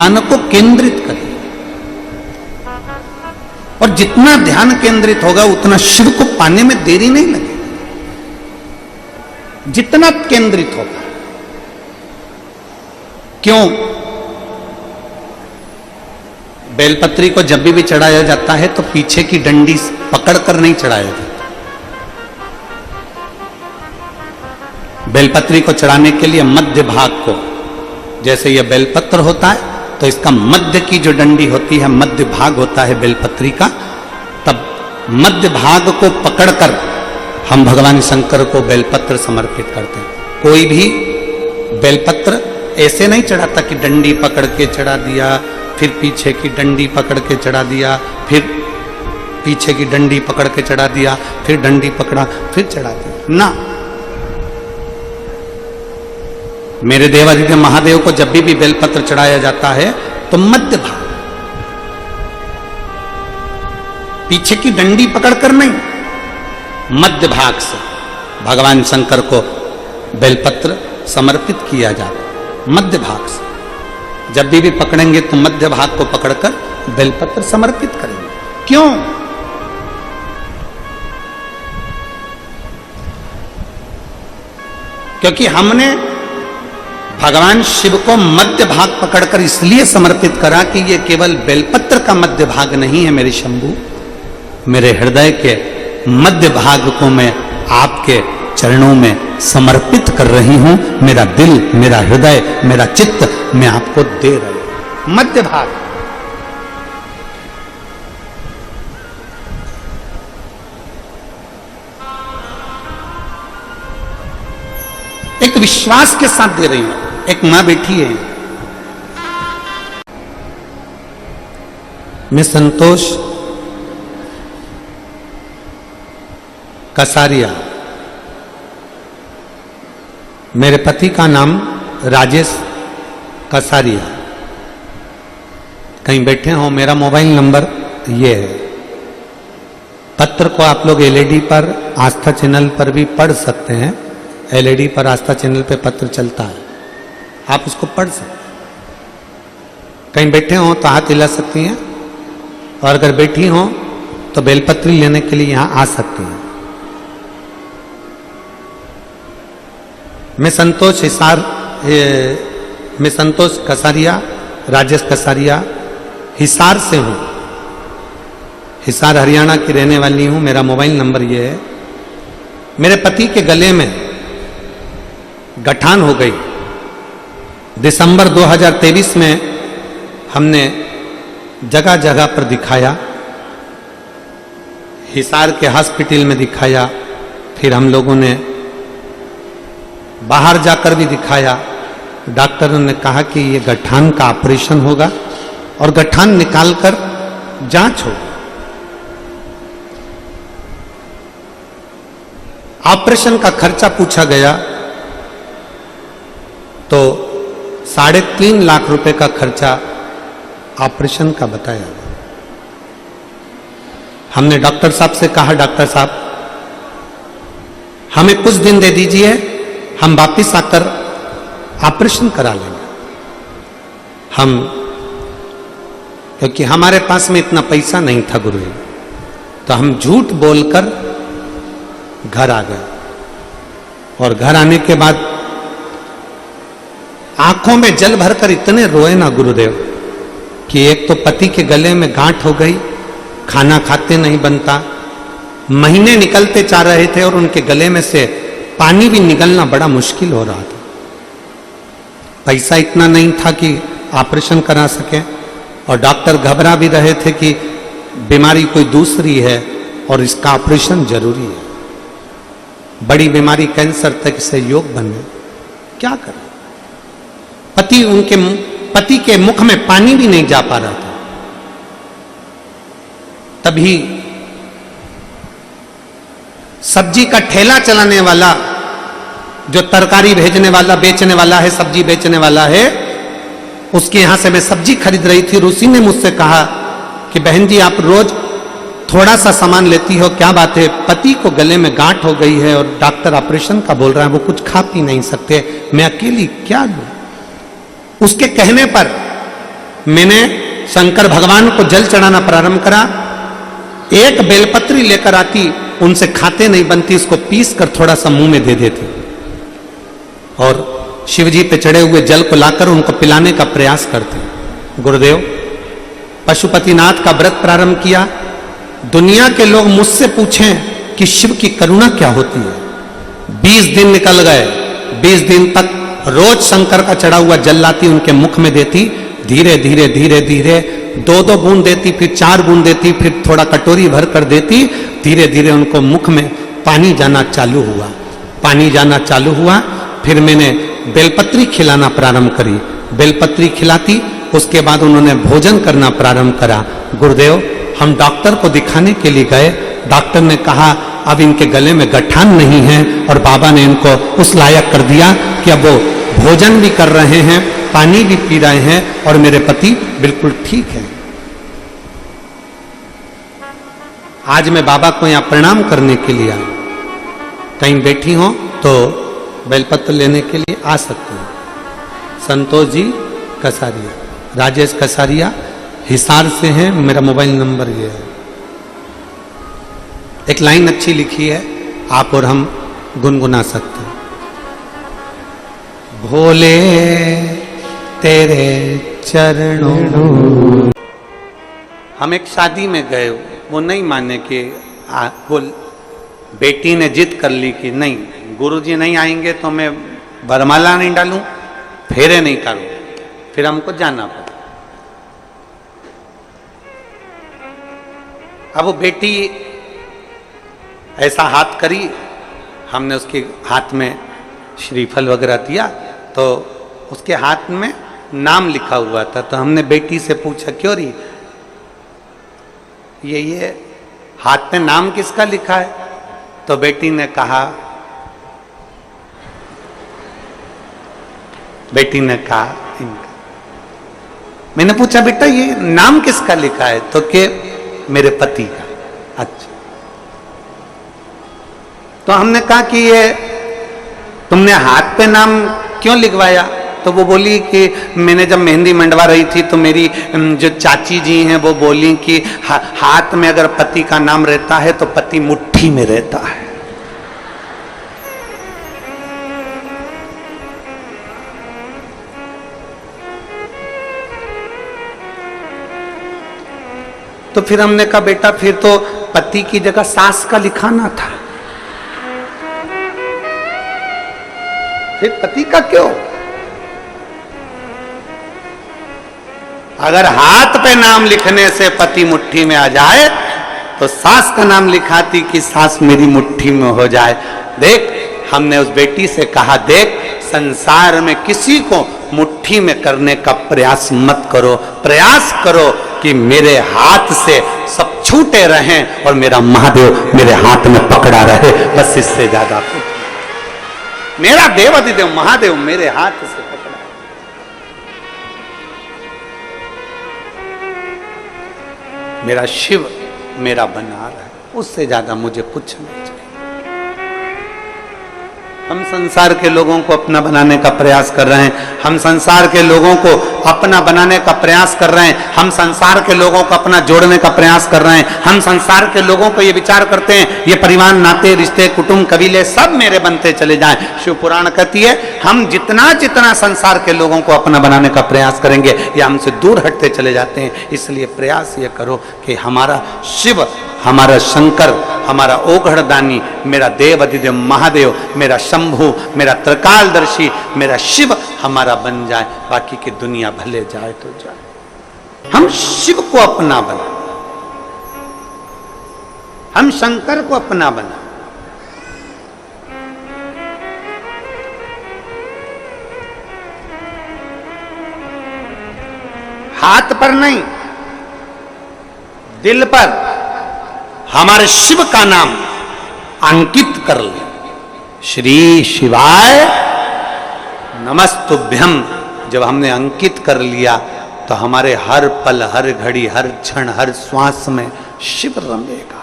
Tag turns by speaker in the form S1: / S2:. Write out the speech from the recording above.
S1: ध्यान को केंद्रित करें और जितना ध्यान केंद्रित होगा उतना शिव को पाने में देरी नहीं लगेगी। जितना केंद्रित होगा, क्यों? बेलपत्री को जब भी चढ़ाया जाता है तो पीछे की डंडी पकड़कर नहीं चढ़ाया जाता। बेलपत्री को चढ़ाने के लिए मध्य भाग को, जैसे यह बेलपत्र होता है तो इसका मध्य की जो डंडी होती है, मध्य भाग होता है बेलपत्री का, तब मध्य भाग को पकड़कर हम भगवान शंकर को बेलपत्र समर्पित करते हैं। कोई भी बेलपत्र ऐसे नहीं चढ़ाता कि डंडी पकड़ के चढ़ा दिया, फिर पीछे की डंडी पकड़ के चढ़ा दिया, फिर पीछे की डंडी पकड़ के चढ़ा दिया, फिर डंडी पकड़ा, फिर चढ़ा दिया ना। मेरे देवादित्य महादेव को जब भी बेलपत्र चढ़ाया जाता है तो मध्य भाग, पीछे की डंडी पकड़कर नहीं, मध्य भाग से भगवान शंकर को बेलपत्र समर्पित किया जाता है। मध्य भाग से जब भी पकड़ेंगे तो मध्य भाग को पकड़कर बेलपत्र समर्पित करेंगे। क्यों? क्योंकि हमने भगवान शिव को मध्य भाग पकड़कर इसलिए समर्पित करा कि ये केवल बेलपत्र का मध्य भाग नहीं है मेरे शंभू, मेरे हृदय के मध्य भाग को मैं आपके चरणों में समर्पित कर रही हूं। मेरा दिल, मेरा हृदय, मेरा चित्त मैं आपको दे रही हूं। मध्य भाग एक विश्वास के साथ दे रही हूं। एक मां बैठी है, मैं संतोष कसारिया, मेरे पति का नाम राजेश कसारिया, कहीं बैठे हो। मेरा मोबाइल नंबर ये है। पत्र को आप लोग एलईडी पर, आस्था चैनल पर भी पढ़ सकते हैं। एलईडी पर आस्था चैनल पे पत्र चलता है, आप उसको पढ़ सकते हैं। कहीं बैठे हो तो हाथ हिला सकती हैं, और अगर बैठी हो तो बेलपत्री लेने के लिए यहां आ सकती हैं। मैं संतोष कसारिया, राजेश कसारिया, हिसार से हूं। हिसार हरियाणा की रहने वाली हूं। मेरा मोबाइल नंबर ये है। मेरे पति के गले में गठान हो गई। दिसंबर 2023 में हमने जगह जगह पर दिखाया, हिसार के हॉस्पिटल में दिखाया, फिर हम लोगों ने बाहर जाकर भी दिखाया। डॉक्टरों ने कहा कि ये गठान का ऑपरेशन होगा और गठान निकालकर जांच होगी। ऑपरेशन का खर्चा पूछा गया तो 3.5 लाख रुपए का खर्चा ऑपरेशन का बताया। हमने डॉक्टर साहब से कहा, डॉक्टर साहब हमें कुछ दिन दे दीजिए, हम वापिस आकर ऑपरेशन करा लेंगे। क्योंकि हमारे पास में इतना पैसा नहीं था गुरु जी, तो हम झूठ बोलकर घर आ गए। और घर आने के बाद आंखों में जल भरकर इतने रोए ना गुरुदेव कि एक तो पति के गले में गांठ हो गई, खाना खाते नहीं बनता, महीने निकलते जा रहे थे और उनके गले में से पानी भी निकलना बड़ा मुश्किल हो रहा था। पैसा इतना नहीं था कि ऑपरेशन करा सके, और डॉक्टर घबरा भी रहे थे कि बीमारी कोई दूसरी है और इसका ऑपरेशन जरूरी है। बड़ी बीमारी कैंसर तक से योग बने, क्या करें? पति के मुख में पानी भी नहीं जा पा रहा था। तभी सब्जी का ठेला चलाने वाला, जो तरकारी भेजने वाला, बेचने वाला है, सब्जी बेचने वाला है, उसके यहां से मैं सब्जी खरीद रही थी। उसी ने मुझसे कहा कि बहन जी आप रोज थोड़ा सा सामान लेती हो, क्या बात है? पति को गले में गांठ हो गई है और डॉक्टर ऑपरेशन का बोल रहा है, वो कुछ खा पी नहीं सकते, मैं अकेली क्या लूं? उसके कहने पर मैंने शंकर भगवान को जल चढ़ाना प्रारंभ करा। एक बेलपत्री लेकर आती, उनसे खाते नहीं बनती, इसको पीस कर थोड़ा सा मुंह में दे देती और शिव जी पे चढ़े हुए जल को लाकर उनको पिलाने का प्रयास करते। गुरुदेव, पशुपतिनाथ का व्रत प्रारंभ किया। दुनिया के लोग मुझसे पूछें कि शिव की करुणा क्या होती है। 20 दिन निकल गए। 20 दिन तक रोज शंकर का चढ़ा हुआ जल लाती, उनके मुख में देती। धीरे धीरे धीरे धीरे 2-2 बूंद देती, फिर 4 बूंद देती, फिर थोड़ा कटोरी भर कर देती। धीरे धीरे उनको मुख में पानी जाना चालू हुआ। पानी जाना चालू हुआ। फिर मैंने बेलपत्री खिलाना प्रारंभ करी। बेलपत्री खिलाती, उसके बाद उन्होंने भोजन करना प्रारंभ करा। गुरुदेव, हम डॉक्टर को दिखाने के लिए गए। डॉक्टर ने कहा अब इनके गले में गठान नहीं है, और बाबा ने इनको उस लायक कर दिया कि अब वो भोजन भी कर रहे हैं, पानी भी पी रहे हैं, और मेरे पति बिल्कुल ठीक है। आज मैं बाबा को यहां प्रणाम करने के लिए आया। कहीं बैठी हो तो बेलपत्र लेने के लिए आ सकते हैं। संतोष जी कसारिया, राजेश कसारिया हिसार से हैं। मेरा मोबाइल नंबर ये है। एक लाइन अच्छी लिखी है, आप और हम गुनगुना सकते हैं। भोले तेरे चरणों। हम एक शादी में गए, वो नहीं माने कि वो बेटी ने जिद कर ली कि नहीं, गुरुजी नहीं आएंगे तो मैं वरमाला नहीं डालूं, फेरे नहीं करूं। फिर हमको जाना पड़ा। अब वो बेटी ऐसा हाथ करी, हमने उसके हाथ में श्रीफल वगैरह दिया, तो उसके हाथ में नाम लिखा हुआ था। तो हमने बेटी से पूछा, क्यों रही ये हाथ में नाम किसका लिखा है? तो बेटी ने कहा इनका। मैंने पूछा, बेटा ये नाम किसका लिखा है? तो के मेरे पति का। अच्छा। तो हमने कहा कि ये तुमने हाथ पे नाम क्यों लिखवाया? तो वो बोली कि मैंने जब मेहंदी मंडवा रही थी तो मेरी जो चाची जी हैं वो बोली कि हाथ में अगर पति का नाम रहता है तो पति मुट्ठी में रहता है। तो फिर हमने कहा, बेटा फिर तो पति की जगह सास का लिखाना था, फिर पति का क्यों? अगर हाथ पे नाम लिखने से पति मुट्ठी में आ जाए तो सास का नाम लिखाती कि सास मेरी मुट्ठी में हो जाए। देख, हमने उस बेटी से कहा, देख संसार में किसी को मुट्ठी में करने का प्रयास मत करो। प्रयास करो कि मेरे हाथ से सब छूटे रहें और मेरा महादेव मेरे हाथ में पकड़ा रहे, बस इससे ज्यादा कुछ। मेरा देवाधिदेव महादेव मेरे हाथ से पकड़ा। मेरा शिव मेरा बना रहा है, उससे ज्यादा मुझे कुछ नहीं चाहिए। हम संसार के लोगों को अपना बनाने का प्रयास कर रहे हैं। हम संसार के लोगों को अपना बनाने का प्रयास कर रहे हैं। हम संसार के लोगों को अपना जोड़ने का प्रयास कर रहे हैं। हम संसार के लोगों को ये विचार करते हैं ये परिवार, नाते, रिश्ते, कुटुंब, कबीले सब मेरे बनते चले जाएं। शिव पुराण कहती है हम जितना जितना संसार के लोगों को अपना बनाने का प्रयास करेंगे ये हमसे दूर हटते चले जाते हैं। इसलिए प्रयास ये करो कि हमारा शिव, हमारा शंकर, हमारा ओघड़दानी, मेरा देव अधिदेव महादेव, मेरा शंभु, मेरा त्रिकालदर्शी, मेरा शिव हमारा बन जाए। बाकी की दुनिया भले जाए तो जाए। हम शिव को अपना बना, हम शंकर को अपना बना। हाथ पर नहीं, दिल पर हमारे शिव का नाम अंकित कर ले। श्री शिवाय नमस्तुभ्यम जब हमने अंकित कर लिया तो हमारे हर पल, हर घड़ी, हर क्षण, हर श्वास में शिव रमेगा।